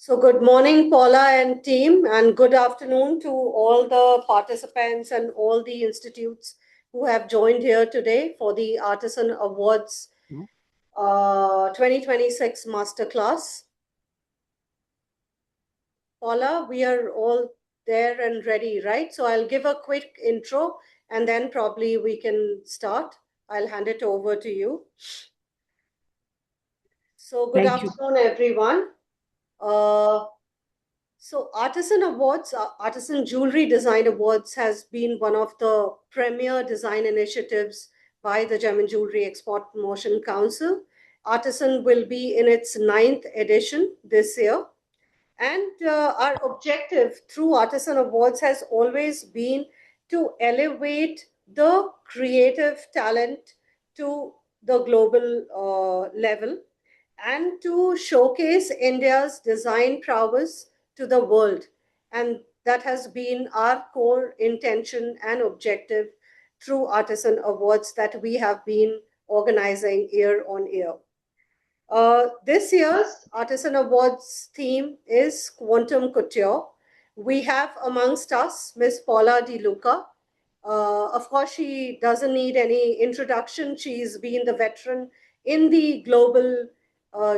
So good morning, Paula and team, and good afternoon to all the participants and all the institutes who have joined here today for the Artisan Awards 2026 Masterclass. Paula, we are all there and ready, right? So I'll give a quick intro and then probably we can start. I'll hand it over to you. So good afternoon, everyone. So Artisan Awards, Artisan Jewelry Design Awards has been one of the premier design initiatives by the Gem and Jewelry Export Promotion Council. Artisan will be in its 9th edition this year. And our objective through Artisan Awards has always been to elevate the creative talent to the global level and to showcase India's design prowess to the world. And that has been our core intention and objective through Artisan Awards that we have been organizing year on year. This year's Artisan Awards theme is Quantum Couture. We have amongst us Miss Paola Di Luca. Of course, she doesn't need any introduction. She's been the veteran in the global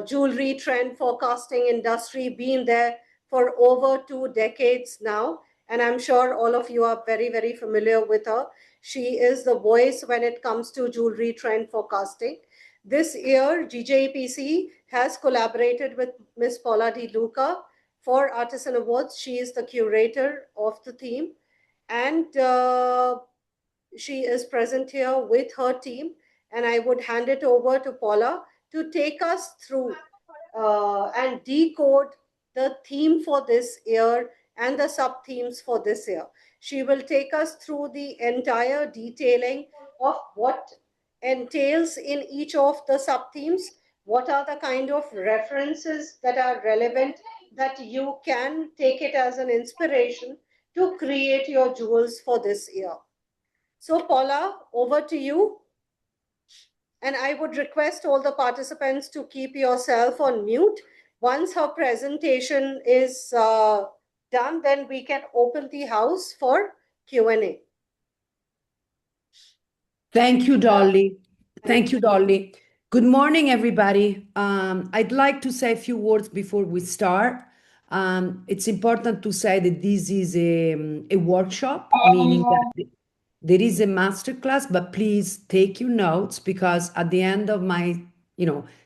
jewelry trend forecasting industry, been there for over 2 decades now. And I'm sure all of you are very, very familiar with her. She is the voice when it comes to jewelry trend forecasting. This year, GJEPC has collaborated with Miss Paola Di Luca for Artisan Awards. She is the curator of the theme, and she is present here with her team. And I would hand it over to Paola to take us through and decode the theme for this year and the sub-themes for this year. She will take us through the entire detailing of what entails in each of the sub-themes, what are the kind of references that are relevant that you can take it as an inspiration to create your jewels for this year. So Paola, over to you. And I would request all the participants to keep yourself on mute. Once her presentation is done, then we can open the house for Q&A. Thank you, Dolly. Thank you, Dolly. Good morning, everybody. I'd like to say a few words before we start. It's important to say that this is a workshop, meaning that there is a masterclass, but please take your notes because at the end of my,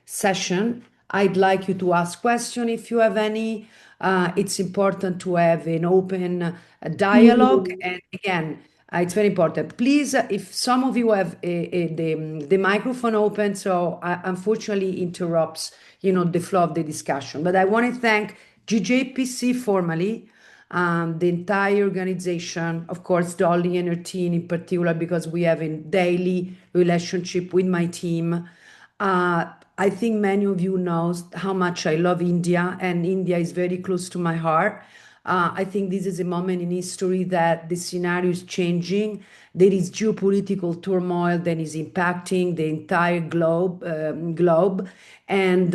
session, I'd like you to ask questions if you have any. It's important to have an open dialogue. And again, it's very important. Please, if some of you have the microphone open, so unfortunately interrupts, the flow of the discussion. But I want to thank GJEPC formally, the entire organization, of course, Dolly and her team in particular, because we have a daily relationship with my team. I think many of you know how much I love India, and India is very close to my heart. I think this is a moment in history that the scenario is changing. There is geopolitical turmoil that is impacting the entire globe, and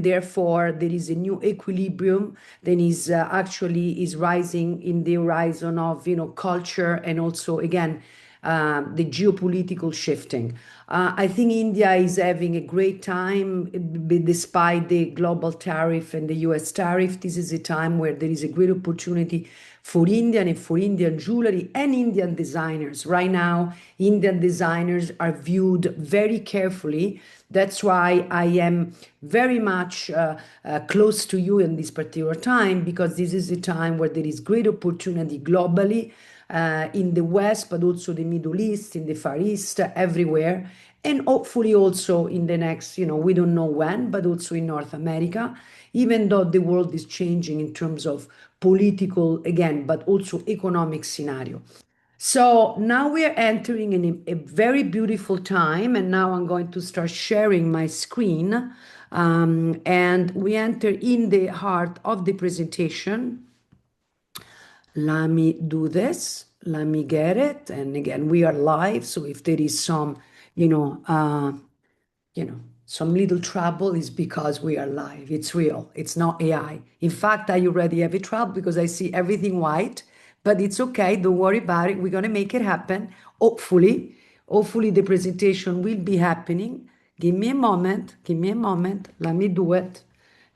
therefore there is a new equilibrium that is actually is rising in the horizon of culture and also again the geopolitical shifting. I think India is having a great time despite the global tariff and the US tariff. This is a time where there is a great opportunity for Indian and for Indian jewelry and Indian designers. Right now, Indian designers are viewed very carefully. That's why I am very much close to you in this particular time, because this is a time where there is great opportunity globally, in the West, but also the Middle East, in the Far East, everywhere. And hopefully also in the next, we don't know when, but also in North America, even though the world is changing in terms of political, again, but also economic scenario. So now we are entering in a very beautiful time. And now I'm going to start sharing my screen. And we enter in the heart of the presentation. Let me do this. Let me get it. And again, we are live. So if there is some, some little trouble is because we are live. It's real. It's not AI. In fact, I already have a trouble because I see everything white, but it's okay. Don't worry about it. We're going to make it happen. Hopefully, the presentation will be happening. Give me a moment. Give me a moment. Let me do it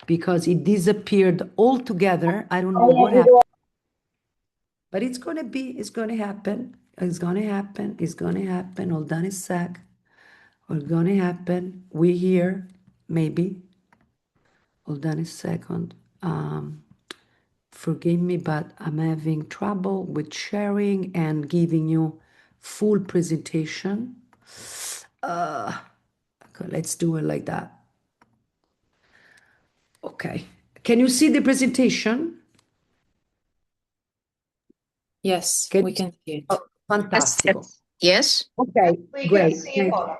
because it disappeared altogether. I don't know what happened, but it's going to happen. It's going to happen. It's going to happen. Hold on a sec. What's going to happen? We here, maybe. Hold on a second. Forgive me, but I'm having trouble with sharing and giving you full presentation. Okay, let's do it like that. Okay. Can you see the presentation? Yes, we can see it. Oh, fantastic. Yes. Okay, We great. can see Paola.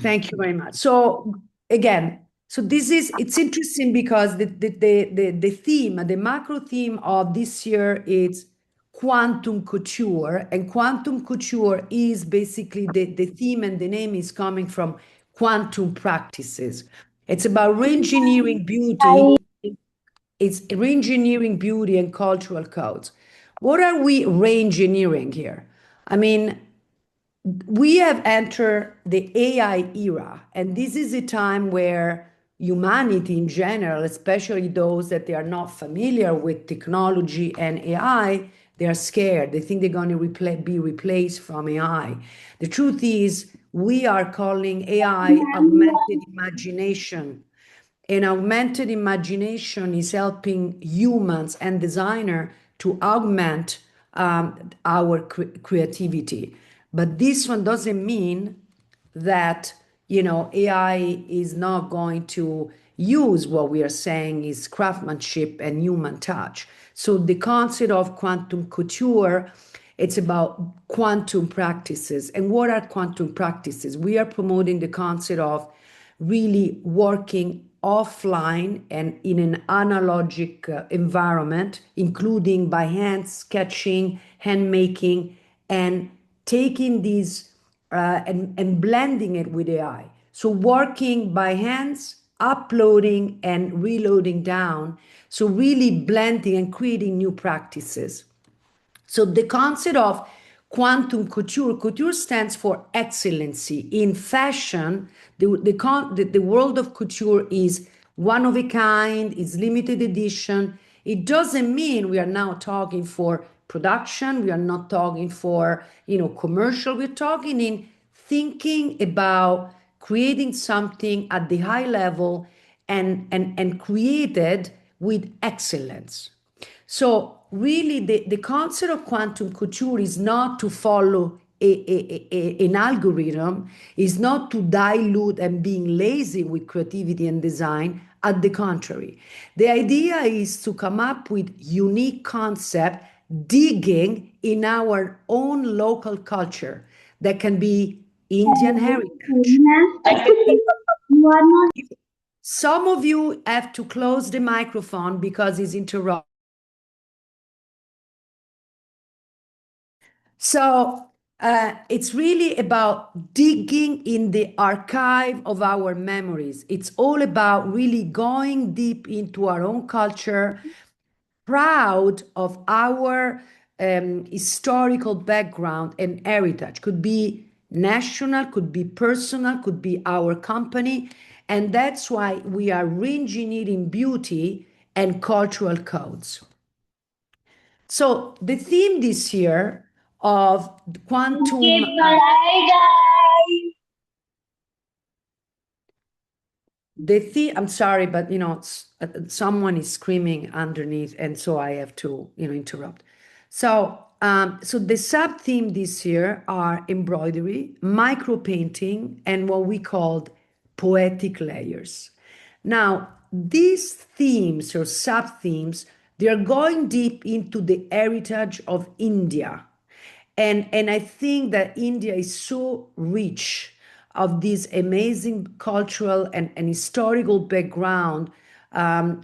Thank you very much. So again, it's interesting because the theme, the macro theme of this year is quantum couture, and quantum couture is basically the theme, and the name is coming from quantum practices. It's about re-engineering beauty. It's re-engineering beauty and cultural codes. What are we re-engineering here? I mean, we have entered the AI era, and this is a time where humanity in general, especially those that they are not familiar with technology and AI, they are scared. They think they're going to be replaced from AI. The truth is, we are calling AI augmented imagination. And augmented imagination is helping humans and designer to augment our creativity. But this one doesn't mean that AI is not going to use what we are saying is craftsmanship and human touch. So the concept of quantum couture, it's about quantum practices. And what are quantum practices? We are promoting the concept of really working offline and in an analogic environment, including by hand sketching, hand making, and taking these and blending it with AI. So working by hands, uploading and reloading down. So really blending and creating new practices. So the concept of quantum couture, couture stands for excellency. In fashion, the world of couture is one of a kind, is limited edition. It doesn't mean we are now talking for production, we are not talking for commercial, we're talking in thinking about creating something at the high level and created with excellence. So really the concept of quantum couture is not to follow an algorithm, is not to dilute and being lazy with creativity and design. At the contrary, the idea is to come up with unique concept, digging in our own local culture that can be Indian heritage. Some of you have to close the microphone because it's interrupted. So it's really about digging in the archive of our memories. It's all about really going deep into our own culture, proud of our historical background and heritage. Could be national, could be personal, could be our company. And that's why we are re-engineering beauty and cultural codes. So the theme this year of quantum the theme, I'm sorry, but someone is screaming underneath, and so I have to interrupt. So the sub theme this year are embroidery, micro painting, and what we called poetic layers. Now these themes or sub themes, they are going deep into the heritage of India. And I think that India is so rich of this amazing cultural and historical background,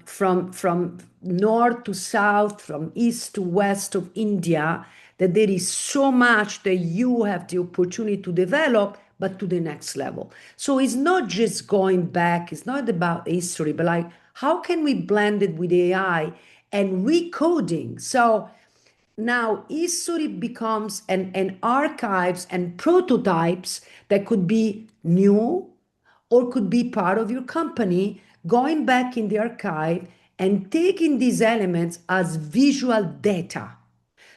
from north to south, from east to west of India, that there is so much that you have the opportunity to develop but to the next level. So it's not just going back, it's not about history, but like, how can we blend it with AI and recoding? So now history becomes an archives and prototypes that could be new or could be part of your company, going back in the archive and taking these elements as visual data.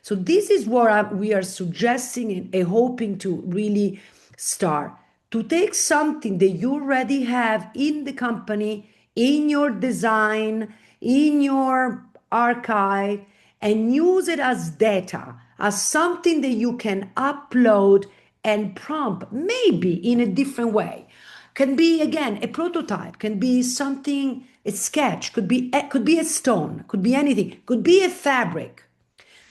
So this is what we are suggesting and hoping to really start, to take something that you already have in the company, in your design, in your archive, and use it as data, as something that you can upload and prompt, maybe in a different way. Can be, again, a prototype, can be something, a sketch, could be a stone, could be anything, could be a fabric.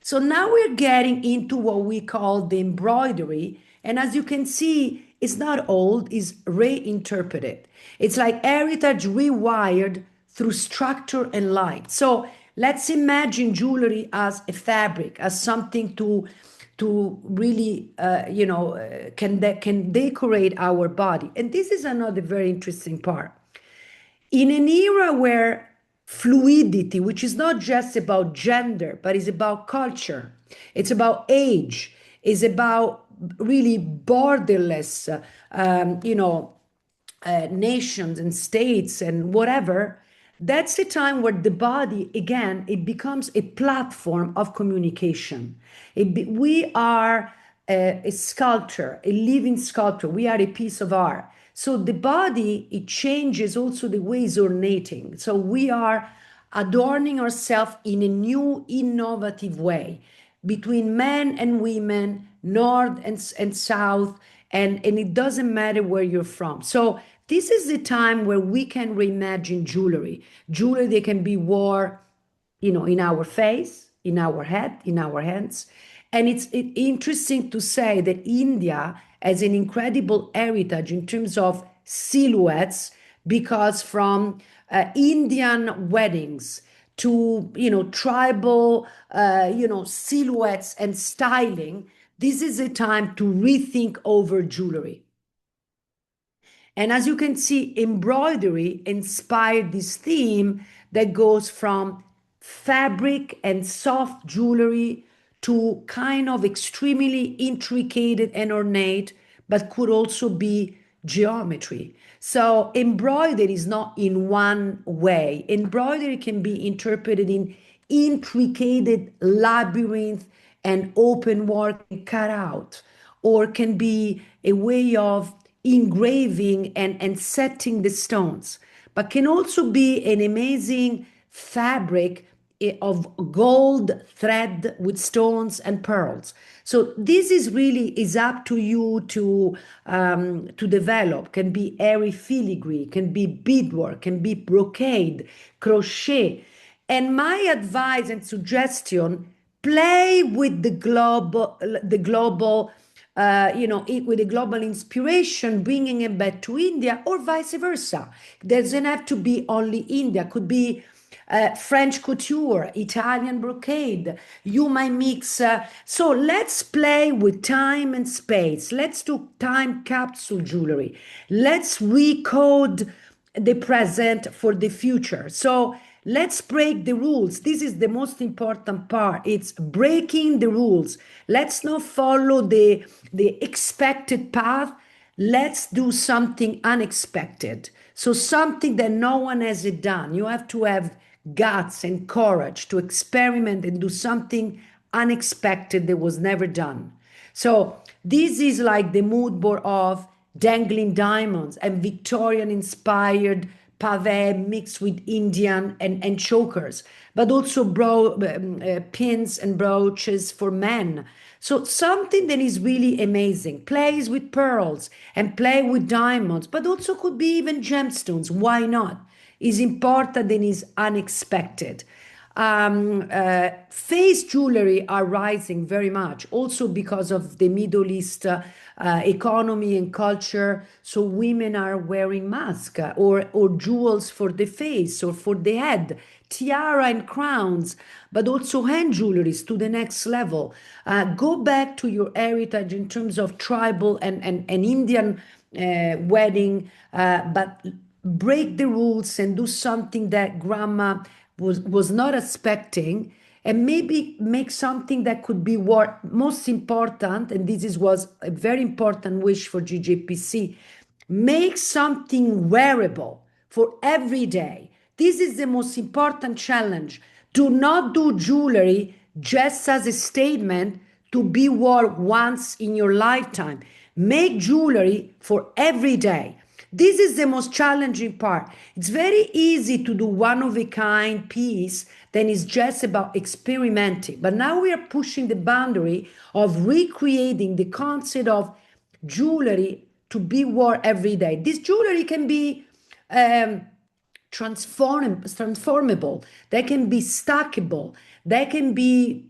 So now we're getting into what we call the embroidery. And as you can see, it's not old, it's reinterpreted. It's like heritage rewired through structure and light. So let's imagine jewelry as a fabric, as something to really, can decorate our body. And this is another very interesting part. In an era where fluidity, which is not just about gender, but is about culture, it's about age, is about really borderless, nations and states and whatever, that's the time where the body, again, it becomes a platform of communication. We are a sculptor, a living sculptor. We are a piece of art. So the body, it changes also the way it's ornating. So we are adorning ourselves in a new, innovative way between men and women, north and south, and it doesn't matter where you're from. So this is the time where we can reimagine jewelry. Jewelry that can be worn, in our face, in our head, in our hands. And it's interesting to say that India has an incredible heritage in terms of silhouettes, because from Indian weddings to, tribal, silhouettes and styling, this is a time to rethink over jewelry. And as you can see, embroidery inspired this theme that goes from fabric and soft jewelry to kind of extremely intricate and ornate, but could also be geometry. So embroidery is not in one way. Embroidery can be interpreted in intricate labyrinth and open work and cut out, or can be a way of engraving and setting the stones, but can also be an amazing fabric of gold thread with stones and pearls. So this is up to you to develop. Can be airy filigree, can be beadwork, can be brocade, crochet. And my advice and suggestion: play with the global, with the global inspiration, bringing it back to India, or vice versa. Doesn't have to be only India. Could be French couture, Italian brocade. You might mix. So let's play with time and space. Let's do time capsule jewelry. Let's recode the present for the future. So let's break the rules. This is the most important part. It's breaking the rules. Let's not follow the expected path. Let's do something unexpected. So something that no one has done. You have to have guts and courage to experiment and do something unexpected that was never done. So this is like the mood board of dangling diamonds and Victorian inspired pave mixed with Indian and chokers, but also pins and brooches for men. So something that is really amazing. Plays with pearls and play with diamonds, but also could be even gemstones. Why not? Is important and is unexpected. Face jewelry are rising very much, also because of the Middle East economy and culture. So women are wearing masks or jewels for the face or for the head, tiara and crowns, but also hand jewelries to the next level. Go back to your heritage in terms of tribal and Indian wedding, but break the rules and do something that grandma was not expecting, and maybe make something that could be what most important, and this was a very important wish for GJEPC, make something wearable for every day. This is the most important challenge. Do not do jewelry just as a statement to be worn once in your lifetime. Make jewelry for every day. This is the most challenging part. It's very easy to do one-of-a-kind piece, then it's just about experimenting. But now we are pushing the boundary of recreating the concept of jewelry to be worn every day. This jewelry can be transformable, they can be stackable, they can be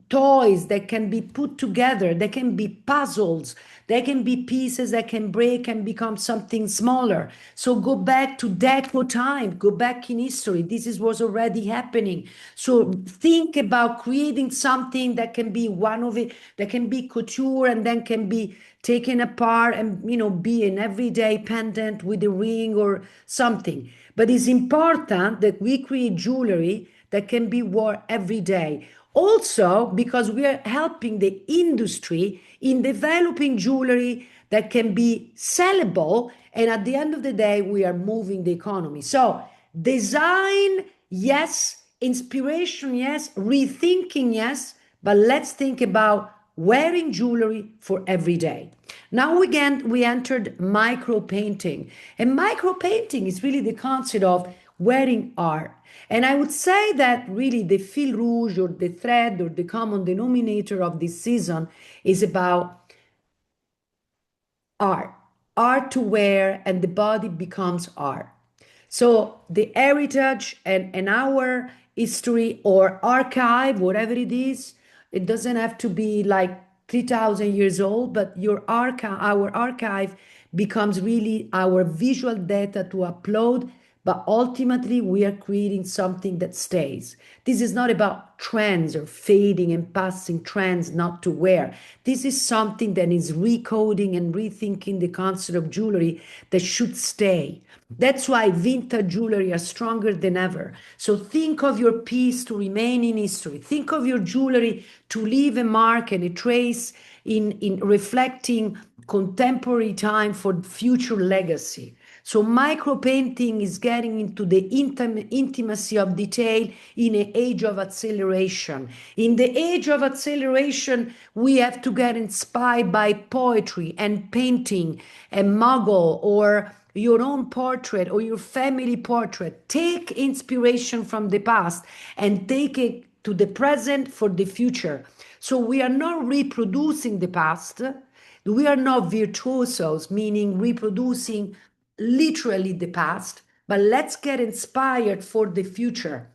toys that can be put together, they can be puzzles, they can be pieces that can break and become something smaller. So go back to deco time, go back in history. This is what's already happening. So think about creating something that can be one of it, that can be couture and then can be taken apart and be an everyday pendant with a ring or something. But it's important that we create jewelry that can be worn every day. Also, because we are helping the industry in developing jewelry that can be sellable, and at the end of the day, we are moving the economy. So design, yes. Inspiration, yes. Rethinking, yes. But let's think about wearing jewelry for every day. Now again, we entered micro painting. And micro painting is really the concept of wearing art. And I would say that really the fil rouge or the thread or the common denominator of this season is about art. Art to wear, and the body becomes art. So the heritage and our history or archive, whatever it is, it doesn't have to be like 3,000 years old, but our archive becomes really our visual data to upload. But ultimately, we are creating something that stays. This is not about trends or fading and passing trends not to wear. This is something that is recoding and rethinking the concept of jewelry that should stay. That's why vintage jewelry are stronger than ever. So think of your piece to remain in history. Think of your jewelry to leave a mark and a trace in reflecting contemporary time for future legacy. So micro painting is getting into the intimacy of detail in an age of acceleration. In the age of acceleration, we have to get inspired by poetry and painting and Muggle or your own portrait or your family portrait. Take inspiration from the past and take it to the present for the future. So we are not reproducing the past. We are not virtuosos, meaning reproducing literally the past, but let's get inspired for the future.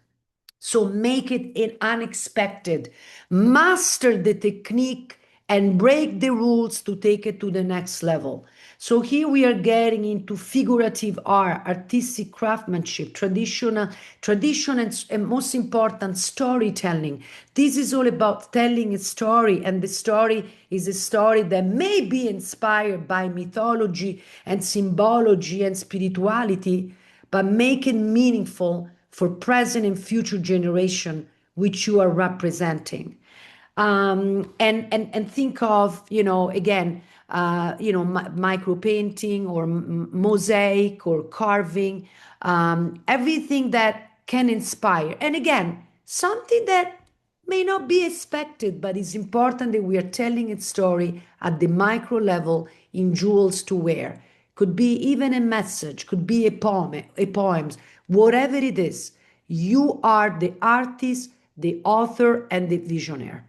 So make it unexpected, master the technique and break the rules to take it to the next level. So here we are getting into figurative art, artistic craftsmanship, tradition, and most important, storytelling. This is all about telling a story, and the story is a story that may be inspired by mythology and symbology and spirituality, but make it meaningful for present and future generation which you are representing. And think of, again, micro painting or mosaic or carving, everything that can inspire. And again, something that may not be expected, but it's important that we are telling its story at the micro level in jewels to wear. Could be even a message, could be a poem, whatever it is. You are the artist, the author, and the visionary.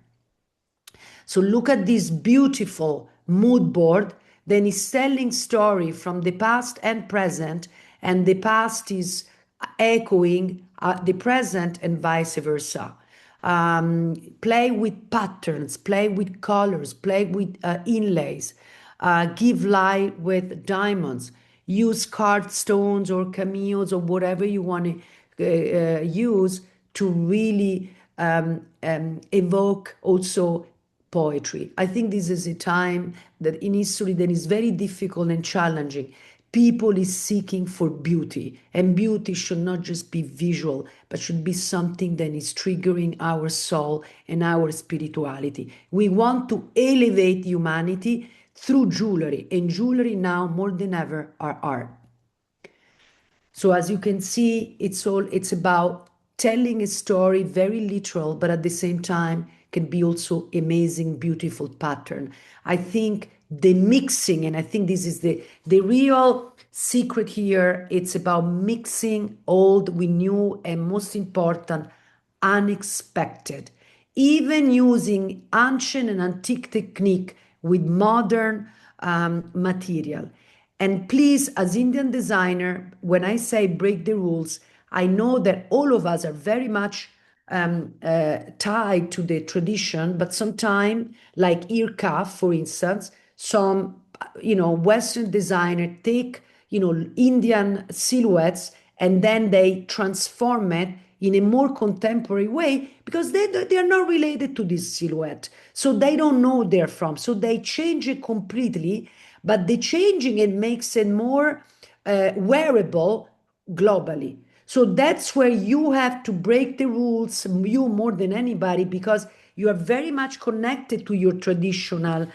So look at this beautiful mood board. Then it's telling story from the past and present, and the past is echoing the present and vice versa. Play with patterns, play with colors, play with inlays, give light with diamonds, use card stones or cameos or whatever you want to use to really evoke also poetry. I think this is a time that in history that is very difficult and challenging. People is seeking for beauty, and beauty should not just be visual, but should be something that is triggering our soul and our spirituality. We want to elevate humanity through jewelry, and jewelry now more than ever are art. So as you can see, it's about telling a story, very literal, but at the same time can be also amazing, beautiful pattern. I think the mixing, and I think this is the real secret here, it's about mixing old with new, and most important, unexpected. Even using ancient and antique technique with modern material. And please, as Indian designer, when I say break the rules, I know that all of us are very much tied to the tradition, but sometimes, like ear cuff, for instance, some Western designer take Indian silhouettes and then they transform it in a more contemporary way because they are not related to this silhouette, so they don't know they're from, so they change it completely, but the changing it makes it more wearable globally. So that's where you have to break the rules, you more than anybody, because you are very much connected to your traditional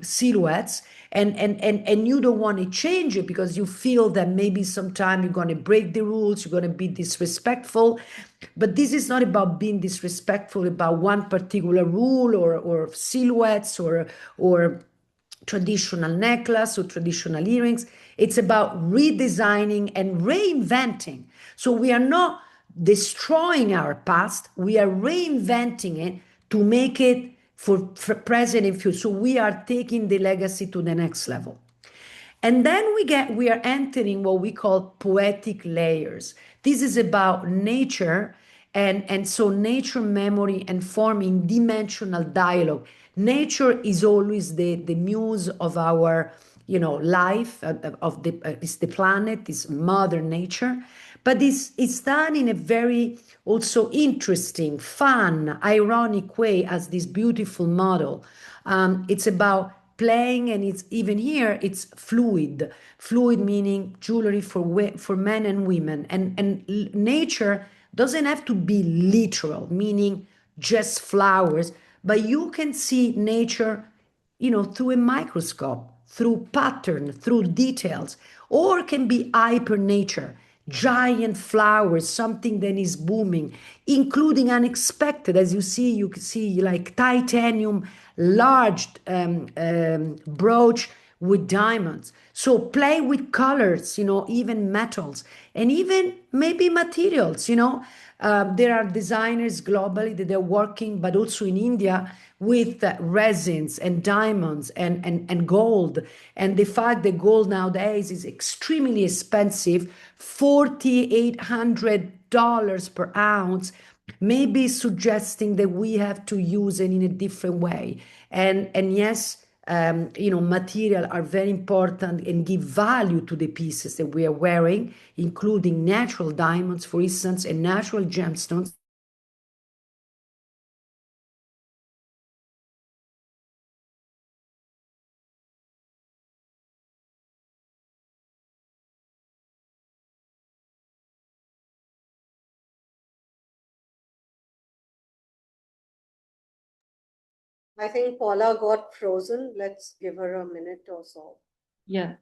silhouettes, and you don't want to change it because you feel that maybe sometime you're going to break the rules, you're going to be disrespectful. But this is not about being disrespectful about one particular rule or silhouettes or traditional necklace or traditional earrings. It's about redesigning and reinventing. So we are not destroying our past, we are reinventing it to make it for present and future. So we are taking the legacy to the next level. And then we are entering what we call poetic layers. This is about nature, and so nature, memory, and forming dimensional dialogue. Nature is always the muse of our life, of the is the planet, is mother nature, but it's done in a very also interesting, fun, ironic way as this beautiful model. It's about playing, and it's even here it's fluid meaning jewelry for men and women, and nature doesn't have to be literal meaning just flowers, but you can see nature through a microscope, through pattern, through details, or can be hyper nature, giant flowers, something that is booming, including unexpected. As you can see like titanium, large brooch with diamonds. So play with colors, even metals, and even maybe materials, there are designers globally that are working, but also in India, with resins and diamonds and gold. And the fact that gold nowadays is extremely expensive, $4,800 per ounce, maybe suggesting that we have to use it in a different way. And yes, material are very important and give value to the pieces that we are wearing, including natural diamonds, for instance, and natural gemstones. I think Paula got frozen. Let's give her a minute or so. Yeah.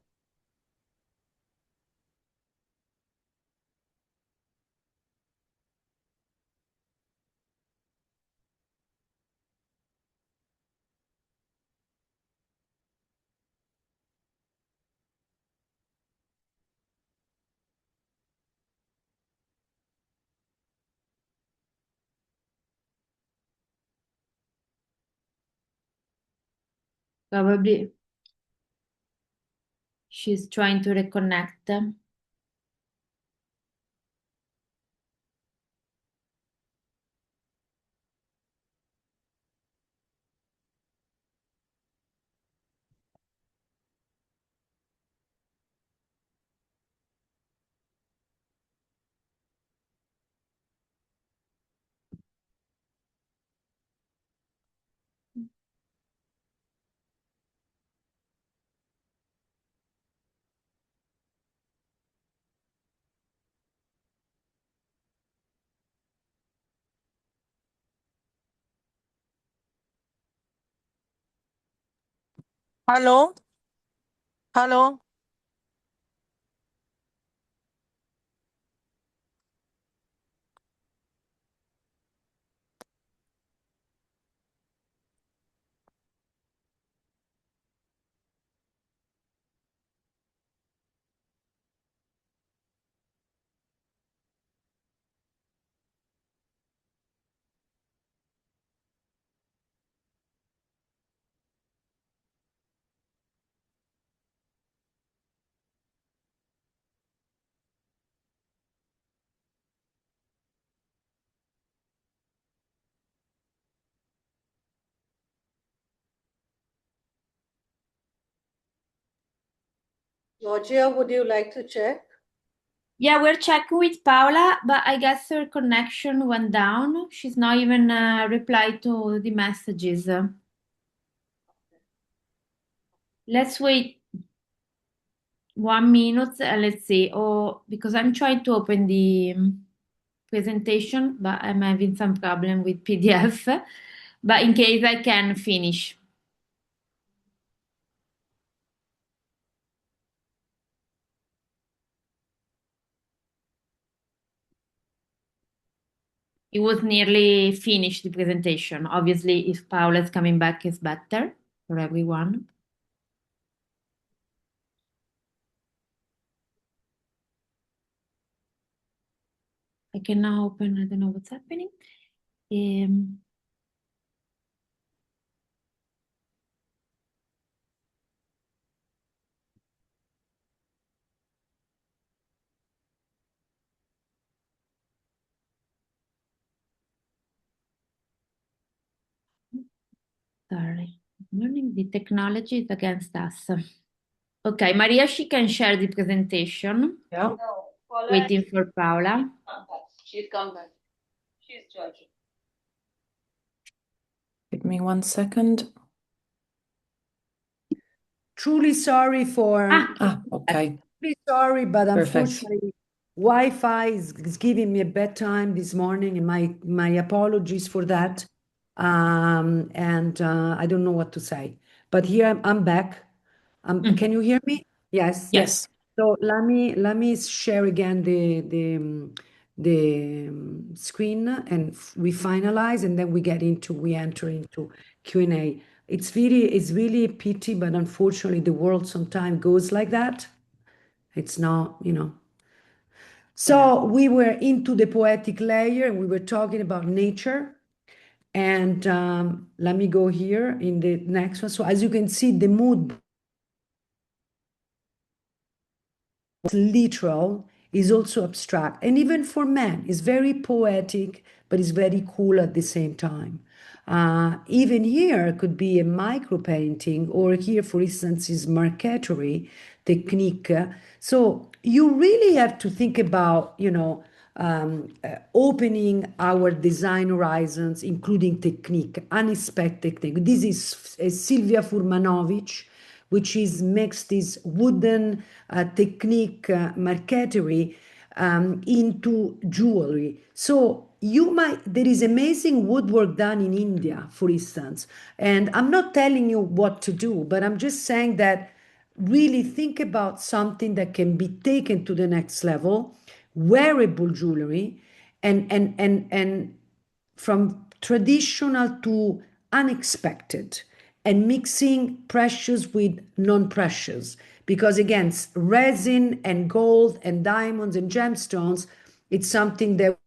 Probably she's trying to reconnect them. Hello? Hello? Georgia, would you like to check? Yeah, we're checking with Paola, but I guess her connection went down. She's not even replied to the messages. Let's wait 1 minute and let's see. Oh, because I'm trying to open the presentation, but I'm having some problem with PDF. But in case I can finish. It was nearly finished, the presentation. Obviously, if Paola is coming back, it's better for everyone. I can now open, I don't know what's happening. Sorry, learning the technology is against us. Okay, Maria, she can share the presentation. Yeah. Waiting for Paola. She's come back. She's Georgia. Give me 1 second. Truly sorry for. Okay. Really sorry, but Perfect. unfortunately, Wi-Fi is giving me a bad time this morning, and my apologies for that. I don't know what to say, but here I'm back. Can you hear me? Yes. Yes. So let me share again the screen, and we finalize, and then we enter into Q&A. It's really a pity, but unfortunately, the world sometimes goes like that. It's not. So we were into the poetic layer, and we were talking about nature. And let me go here in the next one. So as you can see, the mood literal is also abstract, and even for men is very poetic, but is very cool at the same time. Even here could be a micro painting, or here, for instance, is marqueterie technique. So you really have to think about, opening our design horizons, including technique, unexpected technique. This is Silvia Furmanovic, which is makes this wooden technique marqueterie into jewelry. So there is amazing woodwork done in India, for instance. And I'm not telling you what to do, but I'm just saying that really think about something that can be taken to the next level, wearable jewelry, and from traditional to unexpected, and mixing precious with non-precious, because again, resin and gold and diamonds and gemstones, it's something that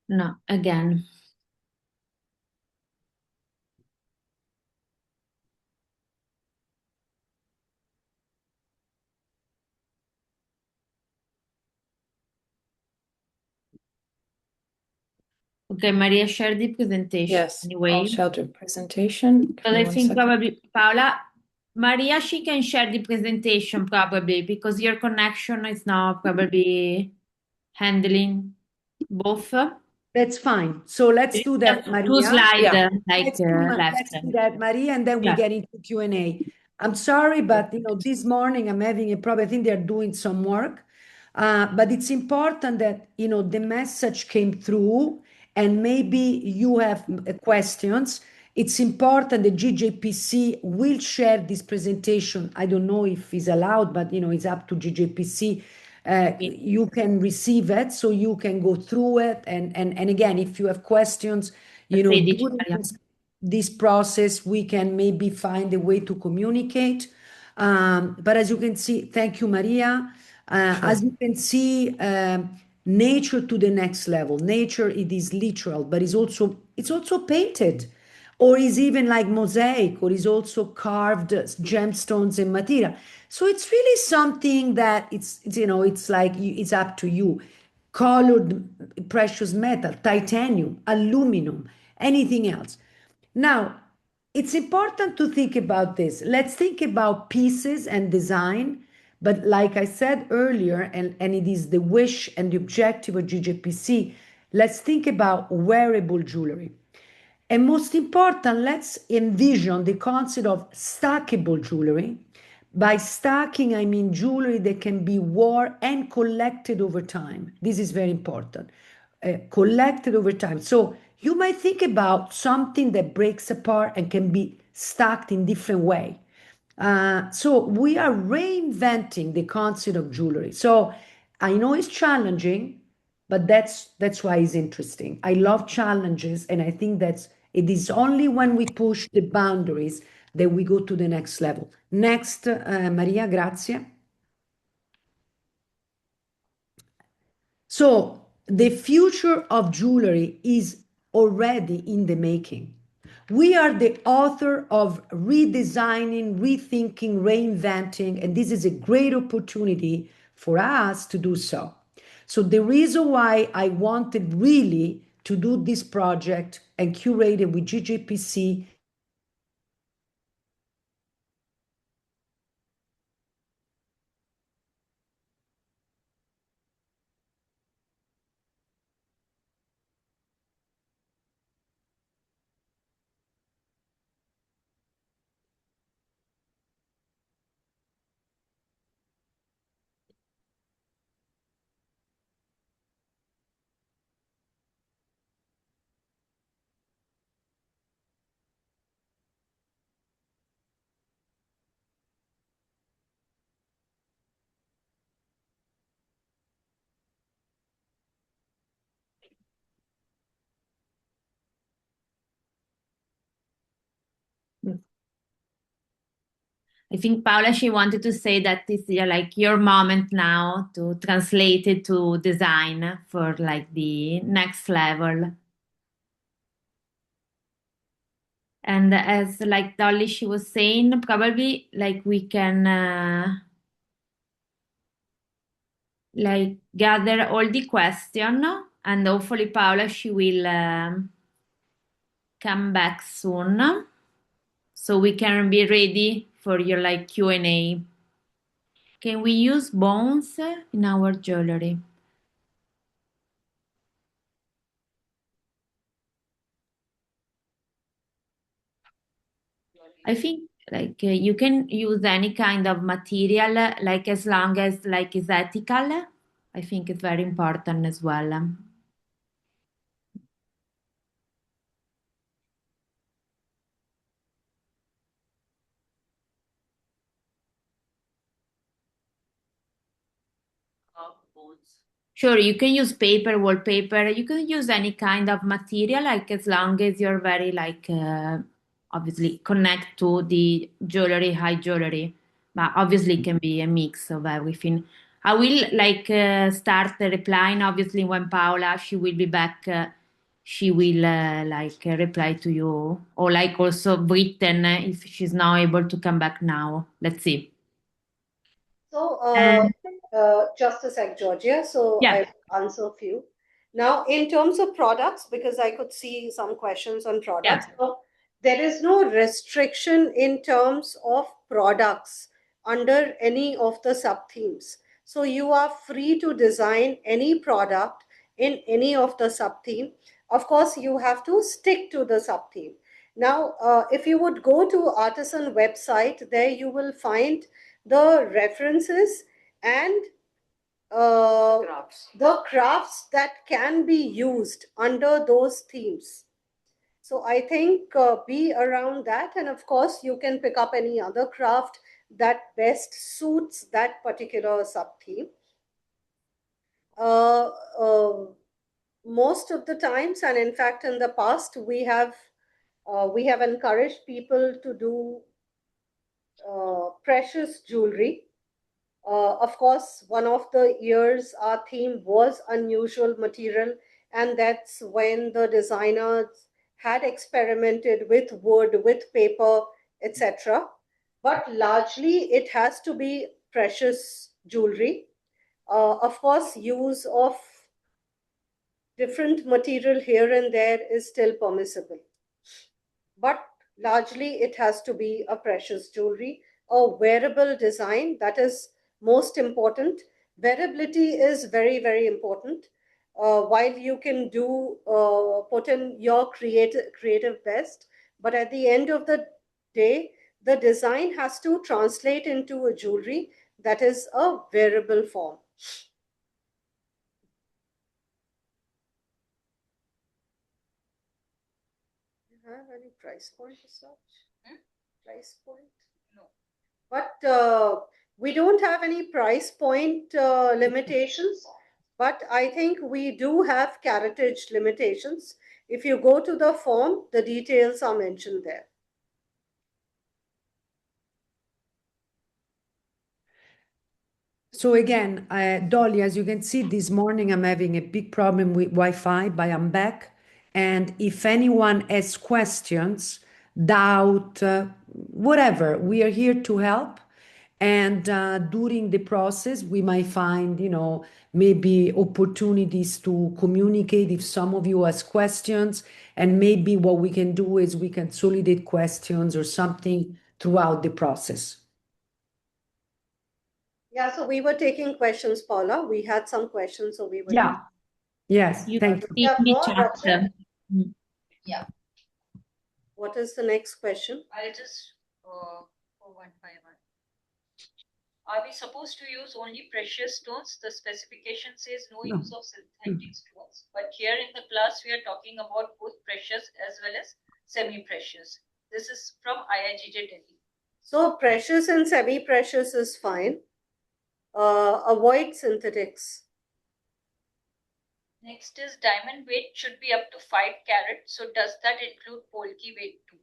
No, again. Okay, Maria, share the presentation Yes, I'll anyway. share the presentation. Give Because me I one think second. probably Paola, Maria, she can share the presentation probably because your connection is now probably handling both. That's fine. So let's do that, Two Maria. slides Yeah. like left. Let's do that, Maria, and then we Yeah. get into Q&A. I'm sorry, but this morning I'm having a problem. I think they're doing some work, but it's important that the message came through, and maybe you have questions. It's important that GJPC will share this presentation. I don't know if it's allowed, but it's up to GJPC. You can receive it, so you can go through it, and again, if you have questions, Say during this process, we can maybe find a way to communicate. But as you can see, thank you, Maria. As you can see, nature to the next level. Nature, it is literal, but it's also painted, or is even like mosaic, or is also carved gemstones and material. So it's really something that it's like it's up to you. Colored precious metal, titanium, aluminum, anything else. Now, it's important to think about this. Let's think about pieces and design. But like I said earlier, and it is the wish and the objective of GJPC, let's think about wearable jewelry. And most important, let's envision the concept of stackable jewelry. By stacking, I mean jewelry that can be worn and collected over time. This is very important. Collected over time. So you might think about something that breaks apart and can be stacked in different way. So we are reinventing the concept of jewelry. So I know it's challenging, but that's why it's interesting. I love challenges, and I think it is only when we push the boundaries that we go to the next level. Next, Maria, grazie. So the future of jewelry is already in the making. We are the author of redesigning, rethinking, reinventing, and this is a great opportunity for us to do so. So the reason why I wanted really to do this project and curate it with GJPC. I think Paola, she wanted to say that it's like your moment now to translate it to design for like the next level. And as like Dolly, she was saying, probably like we can like gather all the question, and hopefully Paola, she will come back soon, so we can be ready for your like Q&A. Can we use bones in our jewelry? I think like you can use any kind of material, like as long as like is ethical. I think it's very important as well. Sure, you can use paper, wallpaper. You can use any kind of material, like as long as you're very like obviously connect to the jewelry, high jewelry. But obviously it can be a mix of everything. I will like start replying. Obviously, when Paola she will be back, she will like reply to you, or like also Britain if she's now able to come back now. Let's see. So, Um, just a sec, Georgia. So yeah. I'll answer a few. Now, in terms of products, because I could see some questions on products, so there is no restriction in terms of products under any of the sub-themes. So you are free to design any product in any of the sub-theme. Of course, you have to stick to the sub-theme. Now, if you would go to Artisan website, there you will find the references and the crafts that can be used under those themes. So I think be around that. And of course, you can pick up any other craft that best suits that particular sub-theme. Most of the times, and in fact, in the past, we have encouraged people to do precious jewelry. Of course, one of the years our theme was unusual material, and that's when the designers had experimented with wood, with paper, etc. But largely, it has to be precious jewelry. Of course, use of different material here and there is still permissible. But largely it has to be a precious jewelry, a wearable design, that is most important. Wearability is very, very important. While you can do put in your creative best, but at the end of the day, the design has to translate into a jewelry that is a wearable form. Have any price point as such? Price point? No. But we don't have any price point limitations, but I think we do have caratage limitations. If you go to the form, the details are mentioned there. So again, Dolly, as you can see, this morning I'm having a big problem with Wi-Fi, but I'm back. And if anyone has questions, doubt, whatever, we are here to help. And during the process, we might find, maybe opportunities to communicate if some of you has questions. And maybe what we can do is we can consolidate questions or something throughout the process. Yeah, so we were taking questions, Paula. We had some questions, so we were. Yeah. Yes, thank you. Yeah, more, chat. Yeah. What is the next question? I'll just go one by one. Are we supposed to use only precious stones? The specification says no use of synthetic stones. But here in the class, we are talking about both precious as well as semi-precious. This is from IIGJ Delhi. So precious and semi-precious is fine. Avoid synthetics. Next is diamond weight should be up to 5 carat. So does that include polki weight too?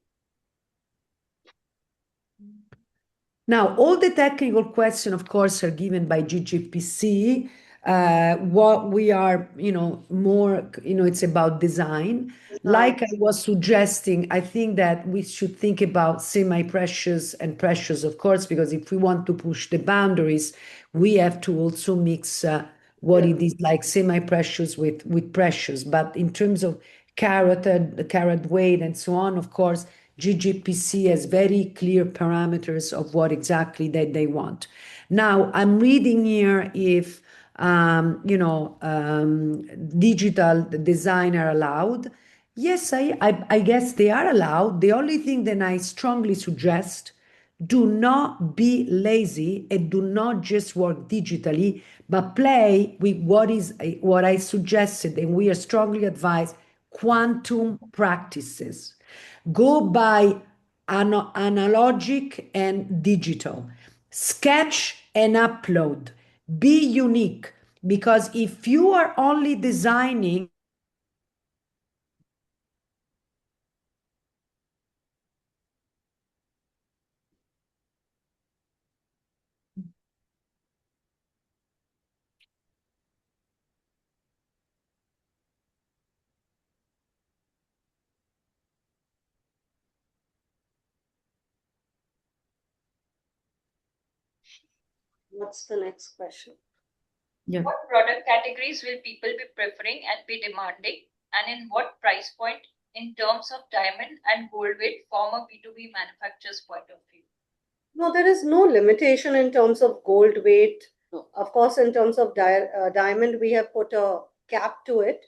Now, all the technical questions, of course, are given by GJEPC. What we are, more, it's about design. Like I was suggesting, I think that we should think about semi-precious and precious, of course, because if we want to push the boundaries, we have to also mix what it is like semi-precious with precious. But in terms of the carat weight and so on, of course, GJEPC has very clear parameters of what exactly that they want. Now, I'm reading here if, digital design are allowed. Yes, I guess they are allowed. The only thing that I strongly suggest, do not be lazy and do not just work digitally, but play with what I suggested, and we are strongly advised, quantum practices. Go by analogic and digital. Sketch and upload. Be unique, because if you are only designing, What's the next question? Yeah. What product categories will people be preferring and be demanding? And in what price point in terms of diamond and gold weight from a B2B manufacturer's point of view? No, there is no limitation in terms of gold weight. No. Of course, in terms of diamond, we have put a cap to it.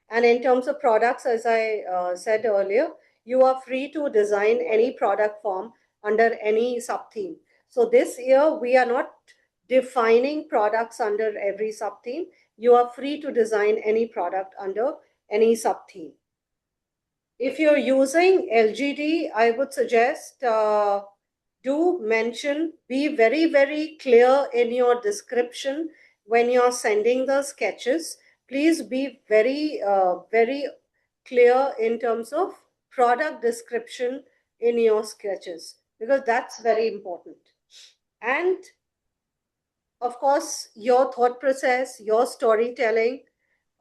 And in terms of products, as I said earlier, you are free to design any product form under any sub-theme. So this year, we are not defining products under every sub-theme. You are free to design any product under any sub-theme. If you're using LGD, I would suggest do mention, be very, very clear in your description when you're sending the sketches. Please be very, very clear in terms of product description in your sketches, because that's very important. And of course, your thought process, your storytelling,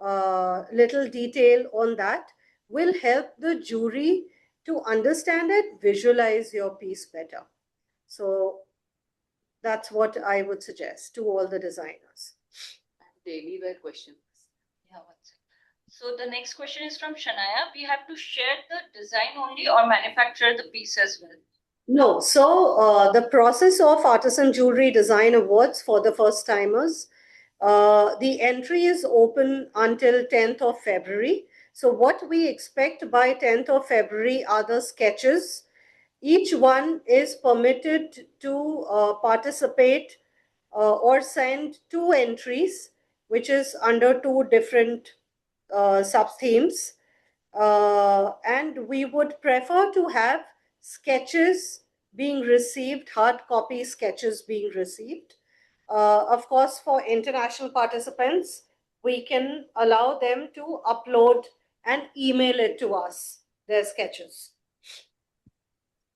little detail on that will help the jury to understand it, visualize your piece better. So that's what I would suggest to all the designers. Daily wear questions. Yeah, one second. So the next question is from Shania. We have to share the design only or manufacture the piece as well? No, so the process of Artisan Jewelry Design Awards for the first timers, the entry is open until 10th of February. So what we expect by 10th of February are the sketches. Each one is permitted to participate or send 2 entries, which is under 2 different sub-themes. And we would prefer to have sketches being received, hard copy sketches being received. Of course, for international participants, we can allow them to upload and email it to us, their sketches.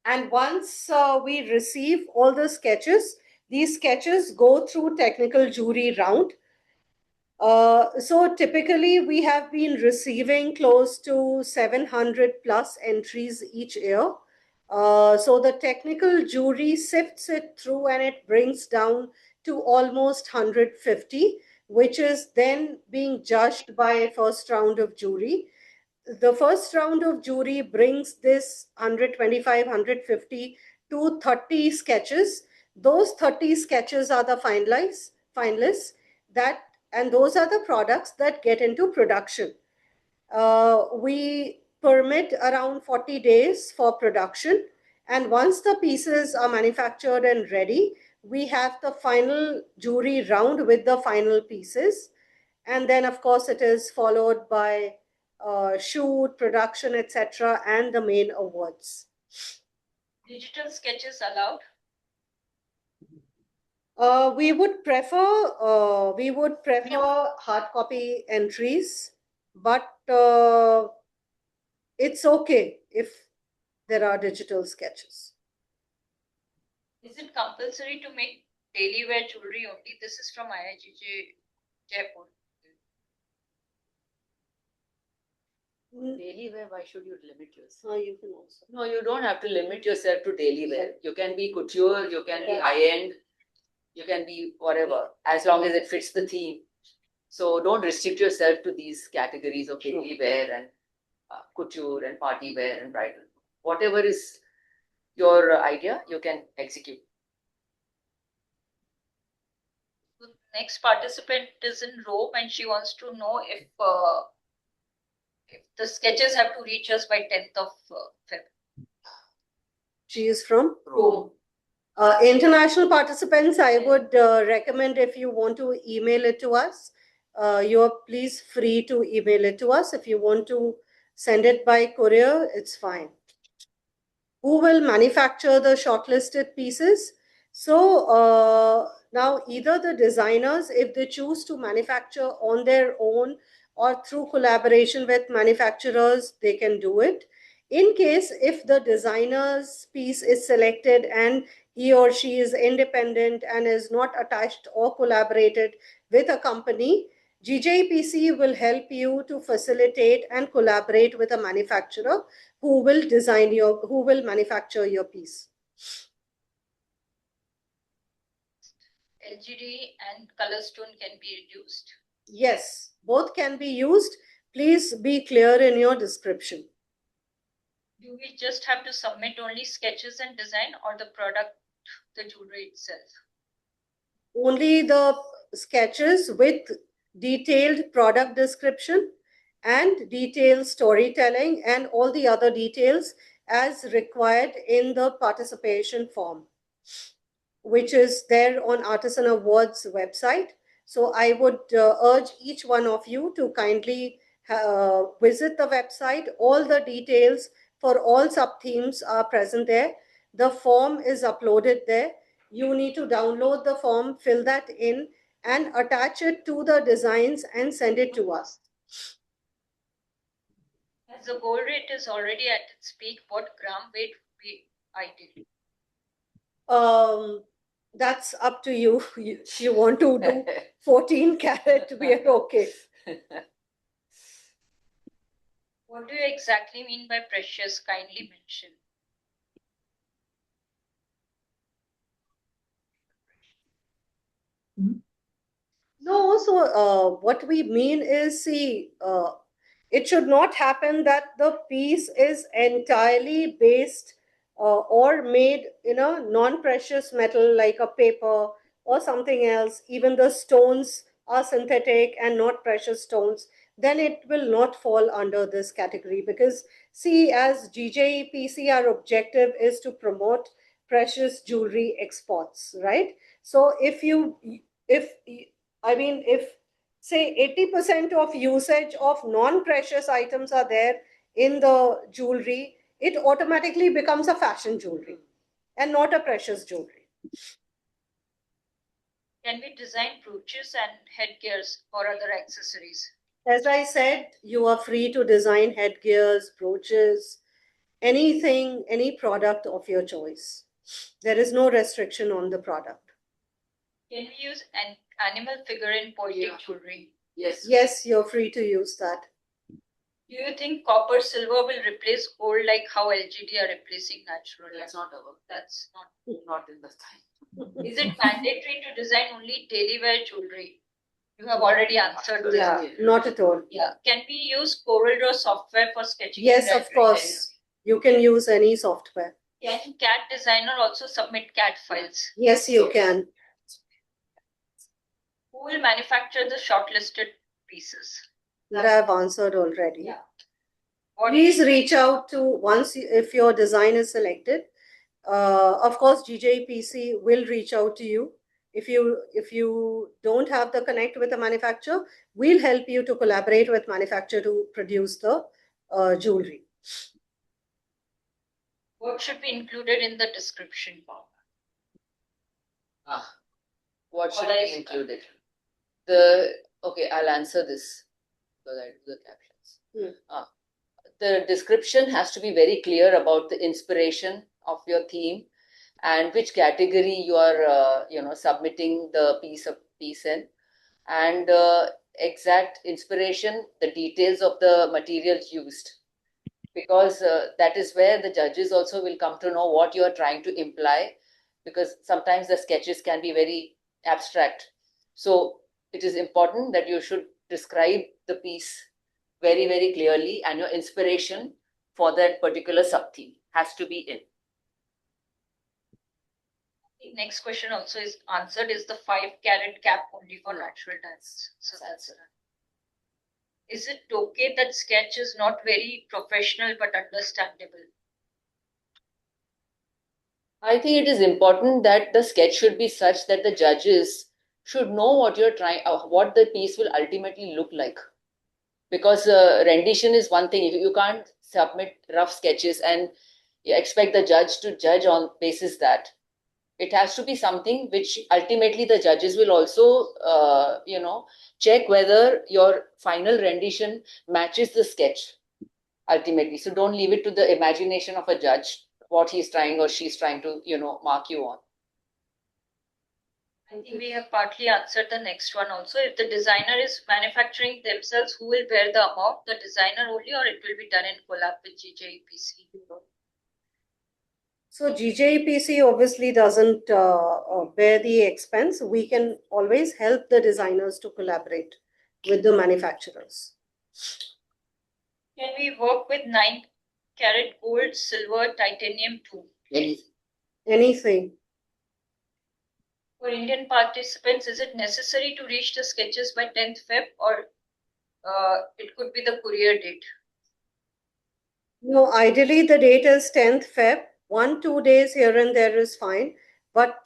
And once we receive all the sketches, these sketches go through technical jury round. So typically we have been receiving close to 700 plus entries each year. So the technical jury sifts it through and it brings down to almost 150, which is then being judged by a first round of jury. The first round of jury brings this 125, 150 to 30 sketches. Those 30 sketches are the finalists that, and those are the products that get into production. We permit around 40 days for production. And once the pieces are manufactured and ready, we have the final jury round with the final pieces. And then, of course, it is followed by shoot, production, etc., and the main awards. Digital sketches allowed? We would prefer hard copy entries, but it's okay if there are digital sketches. Is it compulsory to make daily wear jewelry only? This is from IIGJ Jaipur. Daily wear, why should you limit yourself? You can also. No, you don't have to limit yourself to daily wear. You can be couture, you can be high-end, you can be whatever, as long as it fits the theme. So don't restrict yourself to these categories of daily wear and couture and party wear and bridal. Whatever is your idea, you can execute. The next participant is in Rome and she wants to know if the sketches have to reach us by 10th of February. She is from Rome. International participants, I would recommend, if you want to email it to us, you are please free to email it to us. If you want to send it by courier, it's fine. Who will manufacture the shortlisted pieces? So now either the designers, if they choose to manufacture on their own or through collaboration with manufacturers, they can do it. In case if the designer's piece is selected and he or she is independent and is not attached or collaborated with a company, GJEPC will help you to facilitate and collaborate with a manufacturer who will manufacture your piece. LGD and color stone can be reduced? Yes, both can be used. Please be clear in your description. Do we just have to submit only sketches and design, or the product, the jewelry itself? Only the sketches with detailed product description and detailed storytelling and all the other details as required in the participation form, which is there on Artisan Awards website. So I would urge each one of you to kindly visit the website. All the details for all sub-themes are present there. The form is uploaded there. You need to download the form, fill that in, and attach it to the designs and send it to us. As the gold rate is already at its peak, what gram weight would be ideal? That's up to you. You want to do 14 karat, we are okay. What do you exactly mean by precious? Kindly mention. No, so what we mean is, see, it should not happen that the piece is entirely based or made in a non-precious metal like a paper or something else. Even the stones are synthetic and not precious stones. Then it will not fall under this category, because see, as GJEPC, our objective is to promote precious jewelry exports, right? So if say 80% of usage of non-precious items are there in the jewelry, it automatically becomes a fashion jewelry and not a precious jewelry. Can we design brooches and headgears or other accessories? As I said, you are free to design headgears, brooches, anything, any product of your choice. There is no restriction on the product. Can we use an animal figure in poetic jewelry? Yes. Yes, you're free to use that. Do you think copper, silver will replace gold like how LGD are replacing natural? That's not our. That's Not in the time. Is it mandatory to design only daily wear jewelry? You have already answered this. Yeah, not at all. Yeah. Can we use Coral Draw software for sketching? Yes, of course. You can use any software. Can CAD designer also submit CAD files? Yes, you can. Who will manufacture the shortlisted pieces? That I've answered already. Yeah. Please reach out to if your design is selected. Of course, GJEPC will reach out to you. If you don't have the connect with the manufacturer, we'll help you to collaborate with manufacturer to produce the jewelry. What should be included in the description? What should be included? Okay, I'll answer this because I do the captions. The description has to be very clear about the inspiration of your theme and which category you are, submitting the piece in, and exact inspiration, the details of the materials used, because that is where the judges also will come to know what you are trying to imply, because sometimes the sketches can be very abstract. So it is important that you should describe the piece very, very clearly, and your inspiration for that particular sub-theme has to be in. The next question also is answered. Is the 5-carat cap only for natural diamonds? So that's it. Is it okay that sketch is not very professional but understandable? I think it is important that the sketch should be such that the judges should know what you're trying, what the piece will ultimately look like. Because rendition is one thing. You can't submit rough sketches and expect the judge to judge on basis that. It has to be something which ultimately the judges will also, check whether your final rendition matches the sketch ultimately. So don't leave it to the imagination of a judge, what he's trying or she's trying to, mark you on. I think we have partly answered the next one also. If the designer is manufacturing themselves, who will bear the amount? The designer only, or it will be done in collab with GJEPC? So GJEPC obviously doesn't bear the expense. We can always help the designers to collaborate with the manufacturers. Can we work with 9-carat gold, silver, titanium too? Anything. For Indian participants, is it necessary to reach the sketches by 10th Feb, or it could be the courier date? No, ideally the date is 10th Feb. 1-2 days here and there is fine. But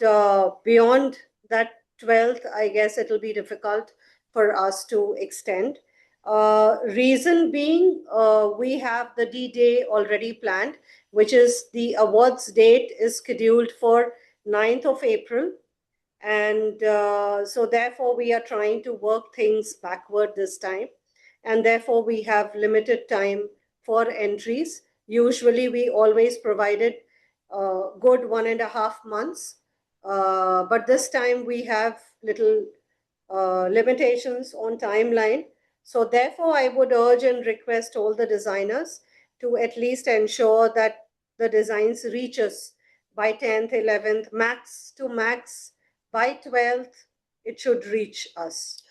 beyond that 12th, I guess it'll be difficult for us to extend. Reason being, we have the D-Day already planned, which is the awards date is scheduled for 9th of April. And so therefore we are trying to work things backward this time. And therefore we have limited time for entries. Usually we always provided good 1.5 months. But this time we have little limitations on timeline. So therefore I would urge and request all the designers to at least ensure that the designs reach us by 10th, 11th, max to max by 12th, it should reach us.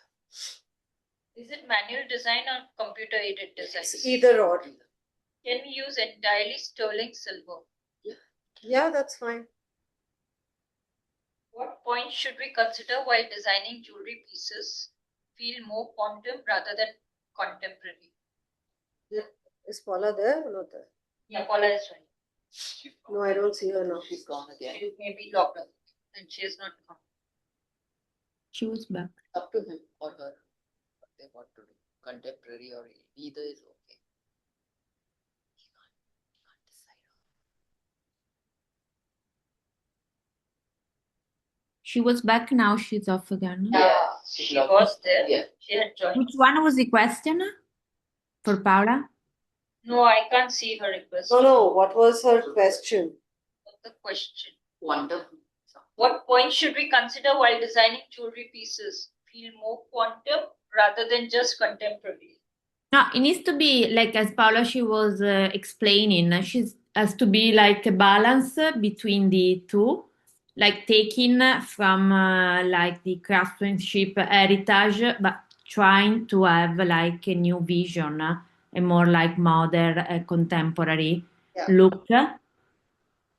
Is it manual design or computer aided design? It's either or. Can we use entirely sterling silver? Yeah, that's fine. What points should we consider while designing jewelry pieces feel more quantum rather than contemporary? Is Paula there or not there? Yeah, Paola is right. No, I don't see her now. She's gone again. She may be locked up and she has not come. She was back. Up to him or her, what they want to do. Contemporary or either is okay. He can't decide. She was back, now she's off again. Yeah, she was there. Yeah. She had joined. Which one was the question for Paola? No, I can't see her request. No, what was her question? What's the question? Quantum. What points should we consider while designing jewelry pieces feel more quantum rather than just contemporary? No, it needs to be like, as Paola she was explaining, she has to be like a balance between the two, like taking from like the craftsmanship heritage, but trying to have like a new vision, a more like modern, contemporary look.